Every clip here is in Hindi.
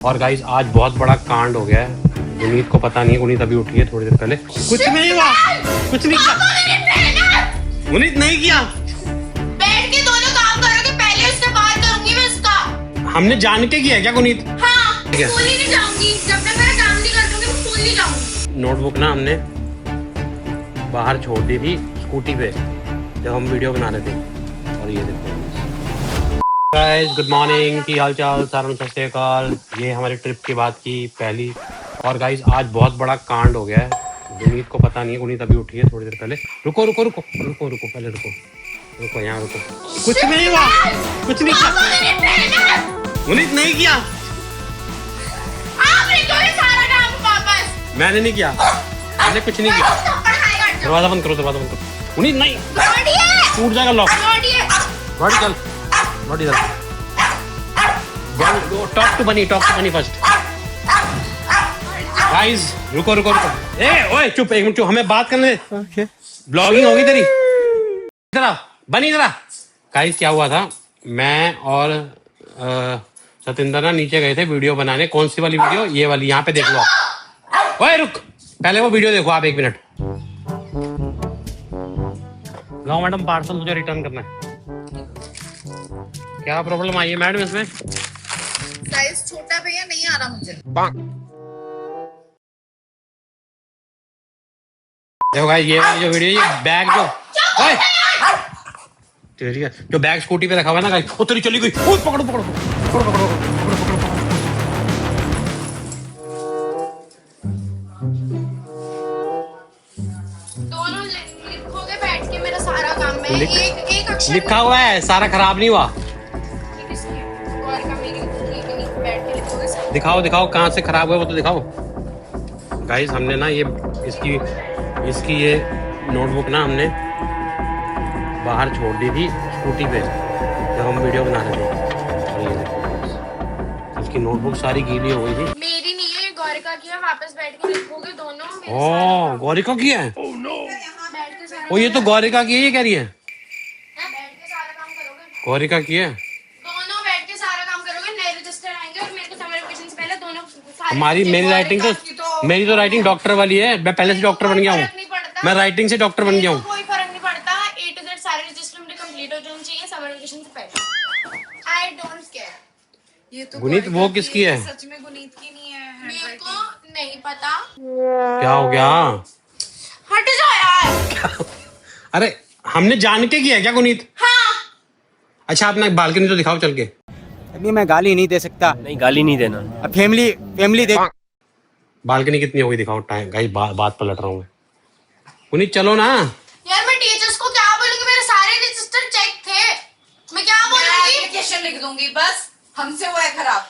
और गाइस आज बहुत बड़ा कांड हो गया है। गुनीत को पता नहीं है, गुनीत अभी उठी है थोड़ी देर पहले। कुछ नहीं हुआ, कुछ नहीं किया गुनीत, नहीं किया। बैठ के दोनों काम करोगे, पहले उससे बात करूंगी मैं उसका। हमने जान के किया क्या गुनीत? हाँ, स्कूल ही नहीं जाऊंगी जब तक मेरा काम नहीं कर दूंगी, मैं स्कूल नहीं जाऊंगी। नोटबुक ना हमने बाहर छोड़ दी थी स्कूटी पे जब हम वीडियो बना रहे थे। और ये देखो गाइस, गुड मॉर्निंग, की हाल चाल, सारा सत श्री अकाल। ये हमारी ट्रिप की बात की पहली। और गाइस आज बहुत बड़ा कांड हो गया है। गुनीत को पता नहीं है, गुनीत अभी उठी है थोड़ी देर पहले। रुको रुको रुको रुको रुको पहले रुको रुको, यहाँ रुको। कुछ नहीं हुआ, कुछ नहीं किया गुनीत, नहीं किया। आपने क्यों ये सारा काम वापस? मैंने नहीं किया, मैंने कुछ नहीं किया। दरवाजा बंद करो, दरवाजा बंद करो। गुनीत नहीं, टूट जाएगा लॉक। बॉडी चल, बॉडी चल। टॉक टू बनी फर्स्ट। गाइस रुको रुको रुको, ए ओए चुप, एक मिनट चुप, हमें बात करने दे। ब्लॉगिंग होगी तेरी। इधर आ बनी, इधर आ। गाइस क्या हुआ था, मैं और सतिंदर ना नीचे गए थे वीडियो बनाने। कौन सी वाली वीडियो? ये वाली, यहाँ पे देख लो। ओए रुक, पहले वो वीडियो देखो आप, एक मिनट। लो मैडम, पार्सल मुझे रिटर्न करना है। क्या प्रॉब्लम आई है मैडम इसमें? साइज छोटा भैया नहीं आ रहा मुझे। देखो गाइस, ये वाली जो वीडियो, ये बैग जो ओए तेरी है, जो बैग स्कूटी पे रखा हुआ है ना गाइस, वो तेरी चली गई। ओए पकड़ो पकड़ो पकड़ो पकड़ो पकड़ो। दोनों लिखोगे बैठ के मेरा सारा काम है। एक अक्षर लिखा हुआ है, सारा खराब नहीं हुआ। और का मेरी बैठ के लिखोगे सब। दिखाओ दिखाओ कहाँ से खराब हुआ वो तो दिखाओ। गाइस हमने ना ये इसकी ये नोटबुक ना हमने बाहर छोड़ दी थी स्कूटी पे जब हम वीडियो बना रहे थे। और ये देखो, इसकी नोटबुक सारी गीली हो गई थी। मेरी नहीं है, गौरिका की है। वापस बैठ के लिखोगे दोनों। ओह गौरिका की है। बैठ के सारा ओ ये तो गौरिका की है, ये कह रही है बैठ के सारा काम करोगे। गौरिका की है। दोनों बैठ के सारा काम करोगे। नए रजिस्टर आएंगे और मेरे को समर वेकेशन से पहले दोनों हमारी मेरी राइटिंग तो मेरी तो राइटिंग डॉक्टर वाली है। मैं पहले से डॉक्टर बन गया हूँ, मैं राइटिंग से डॉक्टर बन गया हूँ। कोई फर्क नहीं पड़ता। A to Z सारे रजिस्टर मेरे कंप्लीट हो जाने चाहिए समर वेकेशन से पहले। I don't care. ये तो गुनीत वो किसकी है? सच में गुनीत की नहीं है। मेरे को नहीं पता। क्या हो गया? हट जाओ यार। अरे हमने जान के किया क्या गुनीत? हाँ। अच्छा अपना बालकनी तो दिखाओ चल के। अभी मैं गाली नहीं दे सकता। नहीं गाली नहीं देना। अब फैमिली देख। बालकनी कितनी होगी दिखाओ। टाइम गाइस, बात पलट रहा हूँ मैं। गुनीत चलो ना यार मैं टीचर्स को क्या बोलूंगी? मेरे सारे रजिस्टर चेक थे। मैं क्या बोलूंगी? एप्लीकेशन लिख दूंगी बस। हमसे वो है खराब।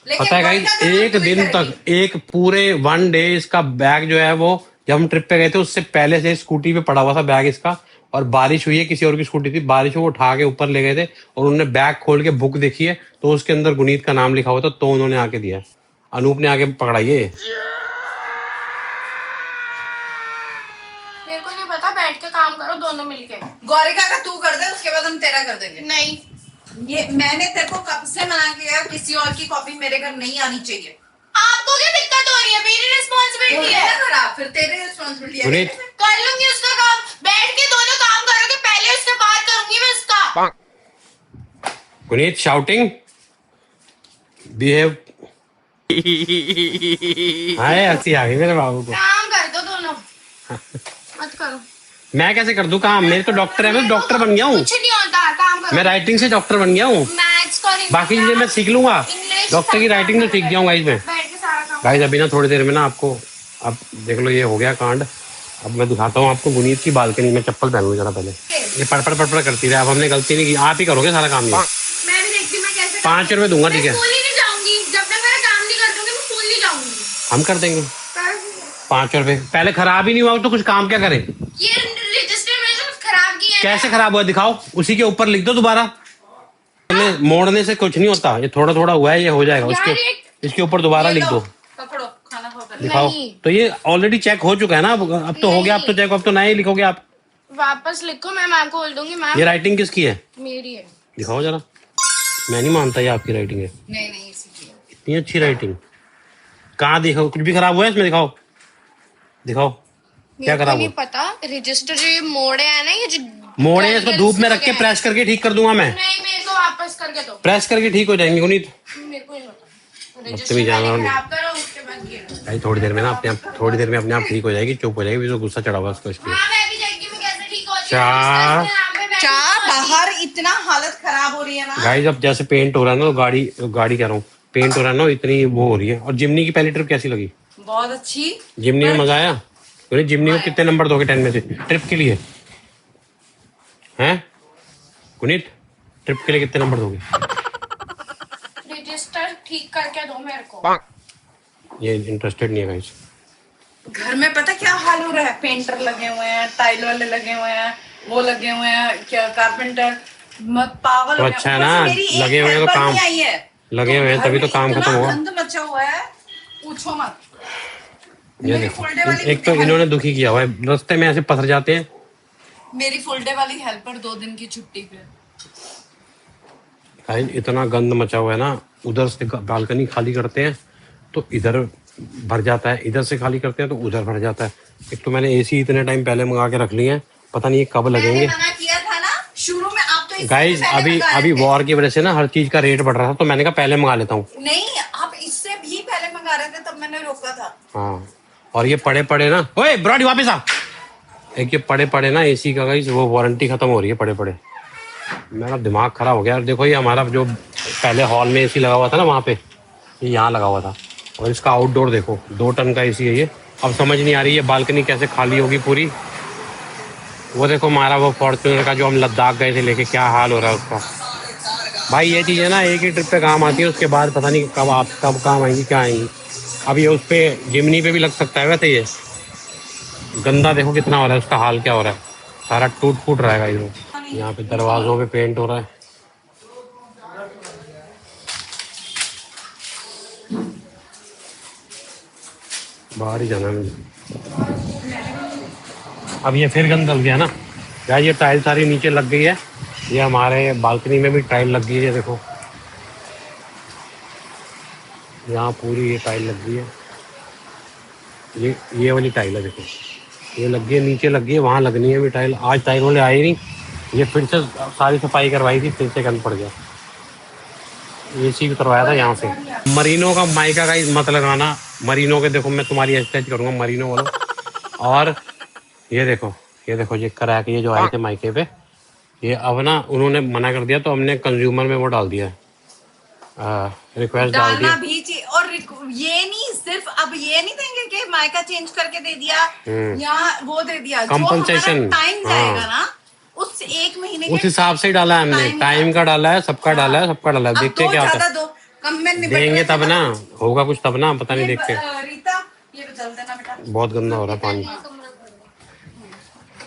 पता है गाइस, एक दिन तक, एक पूरे 1 डे इसका बैग जो है वो, जब हम ट्रिप पे गए थे उससे पहले से स्कूटी पे पड़ा हुआ था बैग इसका। और बारिश हुई है, किसी और की स्कूटी थी, बारिश में वो उठा के ऊपर ले गए थे और उन्होंने बैग खोल के बुक देखी है तो उसके अंदर गुनीत का नाम लिखा हुआ था, तो उन्होंने आके दिया। अनूप ने आके पकड़ाई है। मेरे को नहीं पता। बैठ के काम करो दोनों मिलके। गौरिका का तू कर दे, उसके बाद हम तेरा कर देंगे। नहीं, ये मैंने तेरे को कब से मना किया, किसी और की कॉपी मेरे घर नहीं आनी चाहिए। आपको क्या दिक्कत हो रही है? मेरी रिस्पॉन्सिबिलिटी है। खराब, फिर तेरी रिस्पॉन्सिबिलिटी है। गुनीत कर लूंगी उसका काम। बैठ के दोनों काम करोगे, पहले उससे बात करूंगी मैं उसका। Guneet shouting behave. हाय हंसी आ गई मेरे बाबू को। काम कर दो दोनों। मत करो। मैं कैसे कर दूं काम? मेरे तो डॉक्टर है, मैं डॉक्टर बन गया हूँ। कुछ नहीं होता, काम करो। मैं राइटिंग से डॉक्टर बन गया हूँ। मैथ्स का, बाकी चीजें मैं सीख लूंगा। इंग्लिश, डॉक्टर की राइटिंग तो सीख गया हूँ गाइस मैं। बैठ के सारा काम। गाइस अभी ना थोड़ी देर में ना आपको, अब देख लो ये हो गया कांड। अब मैं दिखाता हूँ आपको गुनीत की बालकनी में। चप्पल पहनूंगा जरा पहले। ये पड़ करती रहे। अब हमने गलती नहीं की, आप ही करोगे सारा काम। ये मैं भी देखती हूँ मैं कैसे 5 रुपए दूंगा, ठीक है? स्कूल ही नहीं जाऊंगी जब तक मेरा काम नहीं कर दूंगी। मैं स्कूल नहीं जाऊंगी। हम कर देंगे 5 रुपए। पहले खराब ही नहीं हुआ तो कुछ काम क्या करे? ये रजिस्टर में खराब किया है। कैसे खराब हुआ दिखाओ, उसी के ऊपर लिख दो दोबारा। मोड़ने से कुछ नहीं होता, ये थोड़ा थोड़ा हुआ है, ये हो जाएगा। इसके ऊपर दोबारा लिख दो। पकड़ो, खाना खाओ पहले। दिखाओ तो ये ऑलरेडी चेक हो चुका है ना। अब तो हो गया, अब तो चेक। अब तो नया ही लिखोगे आप। वापस लिखो, मैं मैम को बोल दूंगी। मैम ये राइटिंग किसकी है? मेरी है। दिखाओ जरा। मैं नहीं मानता ये आपकी राइटिंग है। नहीं इसी की है। इतनी अच्छी राइटिंग कहाँ दिखाओ? कुछ भी खराब हुआ है इसमें? दिखाओ दिखाओ क्या मेरे को खराब नहीं हुआ? पता। रजिस्टर जो ये मोड़े है ना, ये जो मोड़े हैं, इसको धूप में रख के लगे प्रेस करके ठीक कर दूंगा मैं। नहीं, मेरे को वापस करके दो। प्रेस करके ठीक हो जाएंगे गुनीत। मेरे को नहीं पता। तुम्हें रजिस्टर जाना पहले नहीं। खराब करो, उसके बाद ये करो। भाई थोड़ी देर में ना अपने आप, थोड़ी देर में अपने आप ठीक हो जाएगी, चुप हो जाएगी, भी तो गुस्सा चढ़ा हुआ उसको इसलिए। हाँ, मैं भी देखती हूँ कैसे ठीक होती है। चाह। रजिस्टर यहाँ पे बैठी चाह होती है। बाहर इतना हालत खराब हो रही है ना। गाइस अब जैसे पेंट हो रहा है ना, तो गाड़ी कह रहा हूँ, पेंट हो रहा है ना, इतनी वो हो रही है। और जिमनी की पहली ट्रिप कैसी लगी? बहुत अच्छी। जिमनी में मजा आया? जिमनी में कितने नंबर दोगे 10 में से ट्रिप के लिए? हैं गुनीत, ट्रिप के लिए कितने नंबर दोगे? रजिस्टर ठीक करके दो मेरे को। ये इंटरेस्टेड नहीं है गाइस। घर में पता क्या हाल हो रहा है? पेंटर लगे हुए हैं, टाइल वाले लगे हुए हैं, वो लगे हुए हैं, क्या कारपेंटर, मत पागल तो हो गया। अच्छा है ऊपर ना, से मेरी एक लगे हुए हैं तो helper काम- नहीं आई है। लगे हुए हैं घर तभी तो में काम इतना खत्म होगा। गंद मचा हुआ है, पूछो मत। ये मेरी देखो, फुल डे वाली एक तो इन्होंने दुखी किया हुआ है, रास्ते में ऐसे पथर जाते हैं। मेरी फुल डे वाली हेल्पर 2 दिन की छुट्टी पे। गाइस इतना गंद मचा हुआ है ना, उधर से बालकनी खाली करते हैं तो इधर भर जाता है, इधर से खाली करते हैं तो उधर भर जाता है। एक तो मैंने एसी इतने टाइम पहले मंगा के रख लिए हैं, पता नहीं ये कब लगेंगे। मैंने मना किया था ना शुरू में, आप तो इससे गाइस पहले अभी मंगा रहे अभी थे। वॉर की वजह से ना हर चीज का रेट बढ़ रहा था, तो मैंने कहा पहले मंगा लेता हूँ। नहीं, आप इससे भी पहले मंगा रहे थे, तब मैंने रोका था। हाँ, और ये पड़े पड़े ना, ओए ब्रॉडी वापस आ। एक ये पड़े पड़े ना एसी का गाइस, वो वारंटी खत्म हो रही है पड़े पड़े। मेरा दिमाग खराब हो गया। और देखो ये हमारा जो पहले हॉल में एसी लगा हुआ था ना, वहाँ पे ये यहाँ लगा हुआ था, और इसका आउटडोर देखो 2 टन का एसी है ये। अब समझ नहीं आ रही है बालकनी कैसे खाली होगी पूरी। वो देखो हमारा वो फॉर्च्यूनर का जो हम लद्दाख गए थे लेके, क्या हाल हो रहा है उसका। भाई ये चीज़ें ना एक ही ट्रिप पे काम आती है, उसके बाद पता नहीं कब काम आएंगी, क्या आएंगी। अब ये उस पर जिमनी पे भी लग सकता है। वैसे ये गंदा देखो कितना हो रहा है, उसका हाल क्या हो रहा है, सारा टूट फूट रहेगा इधर। यहाँ पे दरवाजों पे पेंट हो रहा है। बाहर ही जाना है मुझे। अब ये फिर गंद डल गया ना यार। ये टाइल सारी नीचे लग गई है, ये हमारे बालकनी में भी टाइल लग गई है। देखो यहाँ पूरी ये टाइल लग गई है, ये वाली टाइल है देखो, ये लग गई है, नीचे लग गई है, वहाँ लगनी है भी टाइल। आज टाइल वाले आए नहीं, ये फिर से सारी सफाई करवाई थी, फिर से गंद पड़ गया। एसी भी करवाया था यहाँ से। मरीनो का माइका का मत लगाना, मरीनो के देखो मैं तुम्हारी एक्सरसाइज करूँगा मरीनो वाला। और ये देखो ये करा के ये जो आए थे माइके पे, ये अब ना उन्होंने मना कर दिया, तो हमने कंज्यूमर में वो डाल दिया, रिक्वेस्ट डाल डालना दिया। भी चाहिए। और ये नहीं सिर्फ अब ये नहीं देंगे कि माइका चेंज करके दे दिया या वो दे दिया, Compensation, टाइम जाएगा ना, उस 1 महीने उस हिसाब से ही डाला है हमने, टाइम का डाला है, सबका डाला है, सबका डाला है। देखते हैं क्या होता है, दो कम में निपट देंगे रहे थे तब ना, होगा कुछ तब ना, पता नहीं, देखते। रीता ये बदल देना बेटा, बहुत गंदा हो रहा है पानी,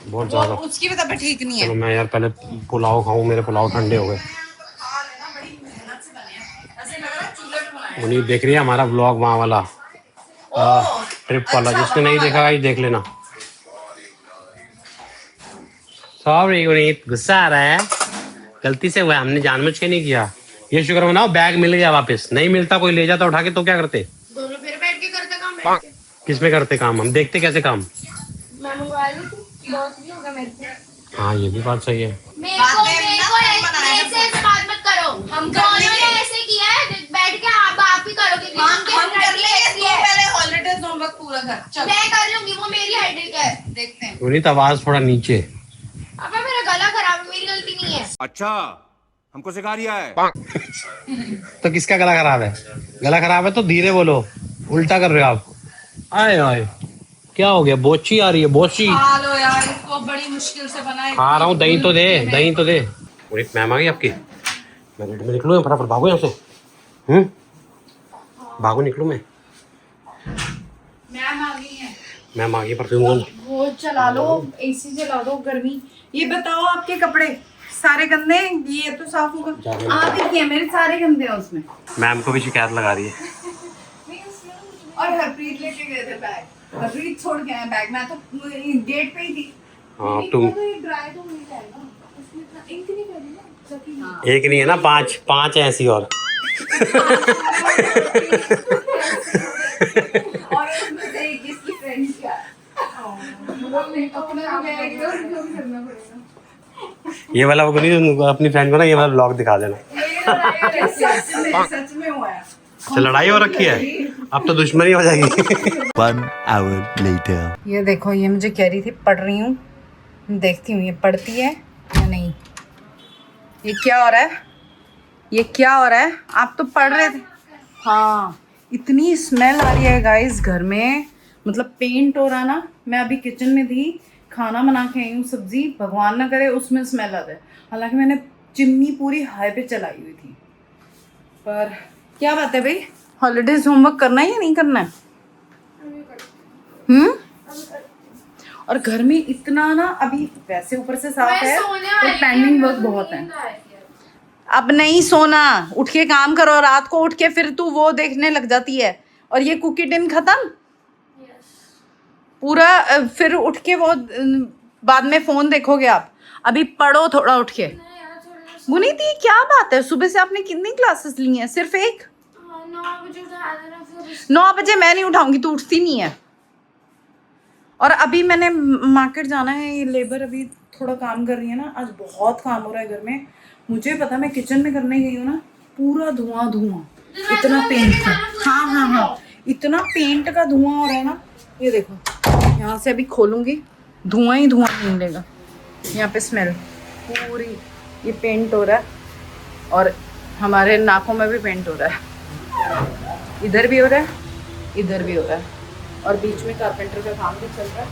बहुत वो ज्यादा। उसकी भी तबीयत ठीक नहीं है। चलो मैं यार पहले पुलाव खाऊं, मेरे पुलाव ठंडे हो गए। खा लेना, बड़ी मेहनत से बने हैं, ऐसे लग रहा है चूल्हे पे बनाए हैं। उन्हीं देख रही है हमारा व्लॉग वहाँ वाला, ट्रिप वाला, अच्छा, जिसने नहीं वहाँ देखा देख लेना। सॉरी गुनीत, गुस्सा आ रहा है, गलती से हुआ, हमने जानबूझ के नहीं किया। ये शुक्र मनाओ बैग मिल गया वापस, नहीं मिलता कोई ले जाता उठा के तो क्या करते? दोनों फिर बैठ के करते काम, बैठ के। किस में करते काम? हम देखते कैसे काम। मैं मंगवा लूं, बहुत नहीं होगा मेरे को। हाँ ये भी बात सही है। मेरे को ऐसे बात मत करो, हम दोनों ने ऐसे किया है, बैठ के आप ही करोगे। हम कर लेंगे, तू पहले हॉलीडेज होमवर्क पूरा कर। चल मैं कर लूंगी, वो मेरी हेडेक है। देखते हैं। गुनीत आवाज थोड़ा नीचे। अब मेरा गला खराब है, मेरी गलती नहीं है। अच्छा, हमको सिखा रिया है। तो किसका गला खराब है? गला खराब है तो धीरे बोलो, उल्टा कर रहे हो आप। आए आए क्या हो गया? बोची आ रही है, बोची। खा लो यार, इसको बड़ी मुश्किल से बनाए। खा रहा हूँ, दही तो दे, दही तो दे। एक मैम आ गई आपकी, मैं गेट में निकलूँ, फटाफट भागो यहाँ से। भागो निकलूँ मैं। मैम आ गई है। मैम आ गई, परफ्यूम कौन? वो चला लो, एसी चला दो, गर्मी। ये बताओ आपके कपड़े सारे गंदे हैं? ये तो साफ होगा। आप ही किए, मेरे सारे गंदे हैं उसमें। मैम को भी शिकायत लगा रही है। और हरप्रीत लेके गए थे बैग, हरप्रीत छोड़ के आए बैग, मैं तो गेट पे ही थी। हाँ तुम ड्राई तो मिल जाएगा, इसमें इंक नहीं करी ना। एक नहीं है ना, 5 है ऐसी और। और उसमें से एक इसकी फ्रेंड क्या अपना तो गया जो भी करना पड़ेगा। ये वाला वो नहीं, अपनी फ्रेंड को ना ये वाला ब्लॉग दिखा देना। सच में हुआ है। तो लड़ाई हो रखी है, अब तो दुश्मनी हो जाएगी। 1 hour later. ये देखो, ये मुझे कह रही थी पढ़ रही हूँ, देखती हूँ ये पढ़ती है या नहीं। ये क्या हो रहा है, ये क्या हो रहा है? आप तो पढ़ रहे थे। हाँ, इतनी स्मेल आ रही है गाइस घर में, मतलब पेंट हो रहा ना। मैं अभी किचन में थी, खाना बना के आई हूँ, सब्जी, भगवान ना करे उसमें स्मेल आ जाए। हालांकि मैंने चिमनी पूरी हाई पे चलाई हुई थी। पर क्या बात है भाई, हॉलीडेज होमवर्क करना है या नहीं करना है? और घर में इतना ना, अभी वैसे ऊपर से साफ है और पेंडिंग वर्क बहुत है। अब नहीं सोना, उठ के काम करो। रात को उठ के फिर तू वो देखने लग जाती है। और ये कुकी टिन खत्म पूरा, फिर उठ के वो बाद में फोन देखोगे आप। अभी पढ़ो थोड़ा उठ के। गुनीत ये क्या बात है, सुबह से आपने कितनी क्लासेस ली हैं? सिर्फ एक? 9 बजे मैं नहीं उठाऊंगी, तू उठती नहीं है। और अभी मैंने मार्केट जाना है, ये लेबर अभी थोड़ा काम कर रही है ना। आज बहुत काम हो रहा है घर में। मुझे पता, मैं किचन में करने गई हूँ ना, पूरा धुआं धुआं, इतना पेंट का। हाँ, इतना पेंट का धुआं हो रहा है ना। ये देखो, यहाँ से अभी खोलूंगी, धुआं ही धुआं निकलेगा। यहाँ पे स्मेल पूरी, ये पेंट हो रहा है और हमारे नाकों में भी पेंट हो रहा है। इधर भी हो रहा है, इधर भी हो रहा है, और बीच में कारपेंटर का काम भी चल रहा है।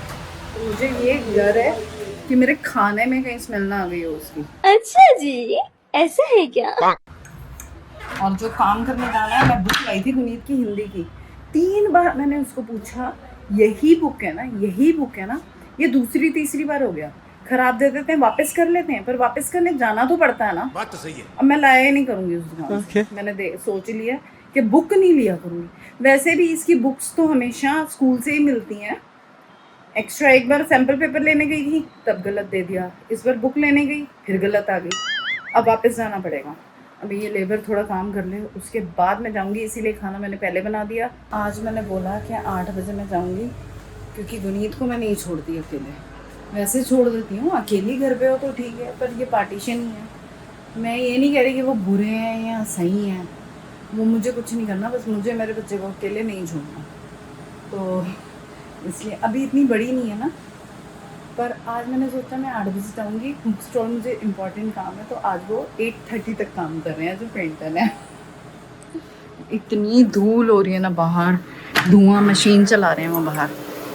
तो मुझे ये डर है कि मेरे खाने में कहीं स्मेल ना आ गई हो उसकी। अच्छा जी, ऐसा है क्या? और जो काम करने जाना है, मैं बुक लाई थी गुनीत की हिंदी की। 3 बार मैंने उसको पूछा, यही बुक है ना, यही बुक है ना? ये दूसरी तीसरी बार हो गया। खराब दे देते हैं, वापस कर लेते हैं, पर वापस करने जाना तो पड़ता है ना। बात तो सही है। अब मैं लाया ही नहीं करूँगी उस दुकान से। मैंने सोच लिया कि बुक नहीं लिया करूँगी। वैसे भी इसकी बुक्स तो हमेशा स्कूल से ही मिलती हैं। एक्स्ट्रा एक बार सैम्पल पेपर लेने गई थी, तब गलत दे दिया। इस बार बुक लेने गई, फिर गलत आ गई। अब वापस जाना पड़ेगा। अभी ये लेबर थोड़ा काम कर ले, उसके बाद मैं जाऊँगी। इसीलिए खाना मैंने पहले बना दिया। आज मैंने बोला कि 8 बजे मैं जाऊँगी, क्योंकि गुनीत को मैं नहीं छोड़ती अकेले। वैसे छोड़ देती हूँ, अकेली घर पे हो तो ठीक है, पर ये पार्टीशन ही है। मैं ये नहीं कह रही कि वो बुरे हैं या सही हैं, वो मुझे कुछ नहीं करना, बस मुझे मेरे बच्चे को अकेले नहीं छोड़ना। तो इसलिए अभी इतनी बड़ी नहीं है ना। पर आज मैंने सोचा मैं 8 बजे जाऊँगी। बुक स्टॉल मुझे इम्पोर्टेंट काम है, तो आज वो 8:30 तक काम कर रहे हैं जो पेंटर है। इतनी धूल हो रही है ना बाहर, धुआं, मशीन चला रहे हैं वो बाहर।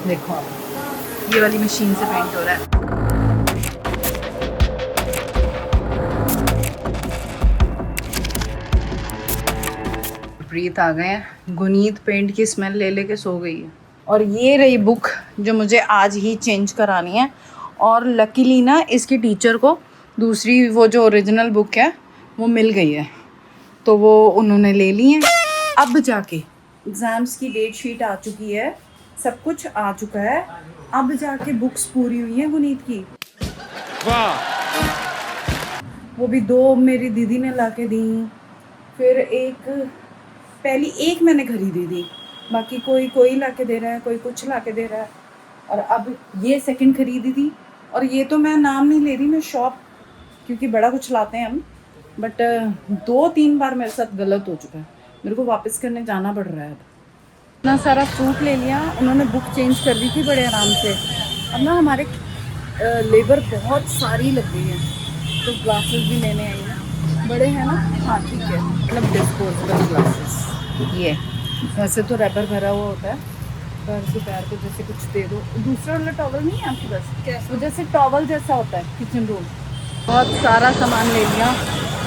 देखो आप, ये वाली मशीन से पेंट हो रहा है। प्रीत आ गए हैं। गुनीत पेंट की स्मेल ले लेके सो गई है। और ये रही बुक जो मुझे आज ही चेंज करानी है। और लकीली ना इसकी टीचर को दूसरी वो जो ओरिजिनल बुक है वो मिल गई है, तो वो उन्होंने ले ली है। अब जाके एग्ज़ाम्स की डेट शीट आ चुकी है, सब कुछ आ चुका है। अब जाके बुक्स पूरी हुई हैं गुनीत की। वो भी 2 मेरी दीदी ने ला के दी, फिर पहली एक मैंने खरीदी थी, बाकी कोई ला के दे रहा है, कोई कुछ ला के दे रहा है। और अब ये सेकंड खरीदी थी। और ये तो मैं नाम नहीं ले रही, मैं शॉप, क्योंकि बड़ा कुछ लाते हैं हम, बट 2-3 बार मेरे साथ गलत हो चुका है। मेरे को वापस करने जाना पड़ रहा है। अब इतना सारा सूट ले लिया, उन्होंने बुक चेंज कर दी थी बड़े आराम से। अब ना हमारे लेबर बहुत सारी लग गई है, तो ग्लासेस भी लेने आई ना। बड़े हैं ना, हाँ ठीक है, मतलब डिस्पोजेबल ग्लासेस। ये वैसे तो रबर भरा हुआ होता है, पर दोपहर को जैसे कुछ दे दो। दूसरा वाला टॉवल नहीं है आपके पास? वो जैसे टॉवल जैसा होता है किचन रोल। बहुत सारा सामान ले लिया,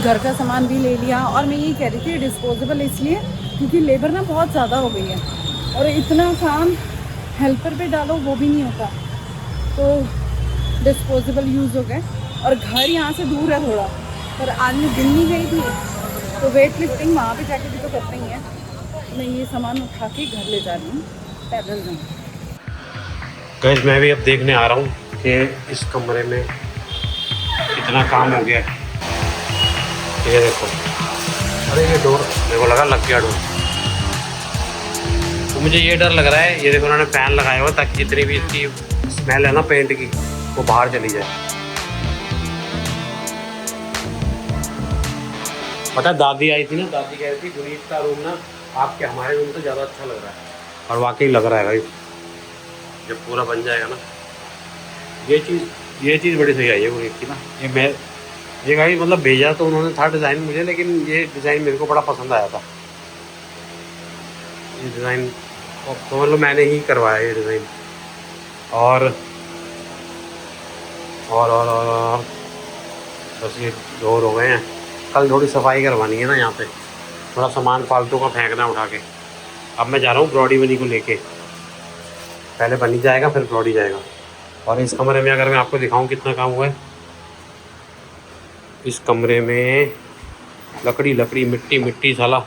घर का सामान भी ले लिया। और मैं यही कह रही थी डिस्पोजेबल इसलिए क्योंकि लेबर ना बहुत ज़्यादा हो गई है, और इतना काम हेल्पर पे डालो वो भी नहीं होता, तो डिस्पोजेबल यूज़ हो गए। और घर यहाँ से दूर है थोड़ा, पर आज मैं दिन नहीं गई थी, तो वेट लिफ्टिंग वहाँ पे जाके भी तो करते ही हैं। मैं ये सामान उठा के घर ले जा रही हूँ, पैदल जाऊँ। गाइस मैं भी अब देखने आ रहा हूँ कि इस कमरे में कितना काम हो गया है। ये देखो, अरे ये डोर मेरे को लगा लग गया डोर। तो मुझे ये डर लग रहा है, ये देखो उन्होंने फैन लगाया हुआ ताकि जितनी भी इसकी स्मेल है ना पेंट की वो बाहर चली जाए। पता है दादी आई थी ना, दादी कह रही थी गुनीत का रूम ना आपके हमारे रूम से ज़्यादा अच्छा लग रहा है, और वाकई लग रहा है भाई। जब पूरा बन जाएगा ना ये चीज़ बड़ी सही आई है गुनीत की ना। ये गाड़ी मतलब भेजा तो उन्होंने था डिज़ाइन मुझे, लेकिन ये डिज़ाइन मेरे को बड़ा पसंद आया था। ये डिज़ाइन तो मतलब मैंने ही करवाया ये डिज़ाइन। और बस ये डोर हो गए हैं। कल थोड़ी सफाई करवानी है ना, यहाँ पे थोड़ा सामान फालतू का फेंकना है उठा के। अब मैं जा रहा हूँ ब्रॉडी बनी को लेके, पहले बनी जाएगा फिर ब्रॉडी जाएगा। और इस कमरे में अगर मैं आपको दिखाऊं कितना काम हुआ है, इस कमरे में लकड़ी मिट्टी साला।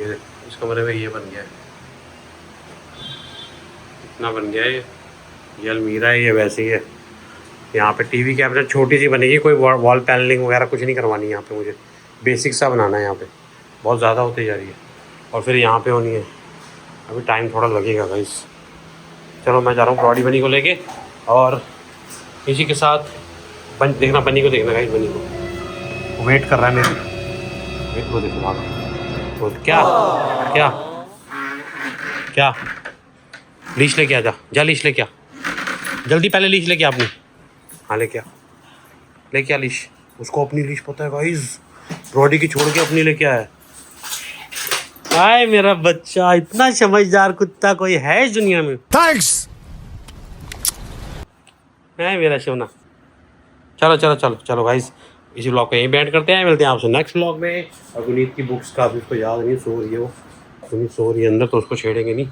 ये इस कमरे में ये बन गया है, इतना बन गया है। ये अलमीरा है, ये वैसे ही है। यहाँ पे टीवी कैबिनेट छोटी सी बनेगी, कोई वॉल पैनलिंग वगैरह कुछ नहीं करवानी है यहाँ पे। मुझे बेसिक सा बनाना है यहाँ पे, बहुत ज़्यादा होती जा रही है। और फिर यहाँ पे होनी है, अभी टाइम थोड़ा लगेगा गाइस। चलो मैं जा रहा हूँ ब्रॉडी बनी को लेके, और इसी के साथ देखना बनी को देखना गाइस। बनी को वेट कर रहा है मेरी, वेट को देखो भागा। तो क्या लीश लेके आ, जा लीश लेके आ जल्दी, पहले लीश लेके आ अपनी। हाँ लेके आ लीश। उसको अपनी लीश पता है गाइस, ब्रॉडी की छोड़ के अपनी लेके आया। हाय मेरा बच्चा, इतना समझदार कुत्ता कोई है इस दुनिया में। थैंक्स। है मेरा सोना। चलो गाइस, इसी ब्लॉग को यहीं बैंड करते हैं। मिलते हैं आपसे नेक्स्ट ब्लॉग में। और गुनीत की बुक्स का अभी उसको याद नहीं, सो रही है वो, गुनीत सो रही है अंदर, तो उसको छेड़ेंगे नहीं।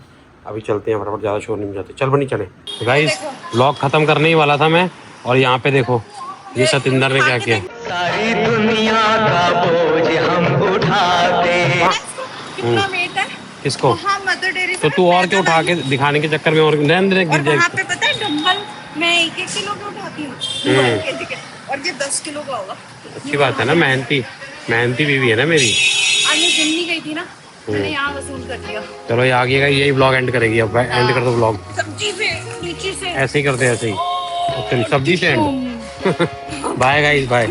अभी चलते हैं फटाफट, ज़्यादा शोर नहीं जाते। चल बनी चले गाइस, ब्लॉग ख़त्म करने ही वाला था मैं। और यहाँ पे देखो ये सतिंदर ने क्या किया। सारी दुनिया का बोझ हम उठाते। कितना वेट है किसको? हाँ, मदर डेयरी तो तू और क्यों उठा के दिखाने के चक्कर में और गिर जाएगी। वहाँ पे पता है डंबल मैं 1-1 किलो का उठाती हूँ, और ये 10 किलो का होगा। अच्छी बात है ना, मेहनती बीवी है ना मेरी। आज मैं जिम नहीं गई थी ना, मैंने यहाँ वसूल कर दिया। चलो ये आगे का यही ब्लॉग एंड करेगी। अब एंड कर दो ब्लॉग, सब्जी से नीचे से ऐसे ही करते हैं, ऐसे ही। चलिए सब्जी से एंड। Bye guys, bye.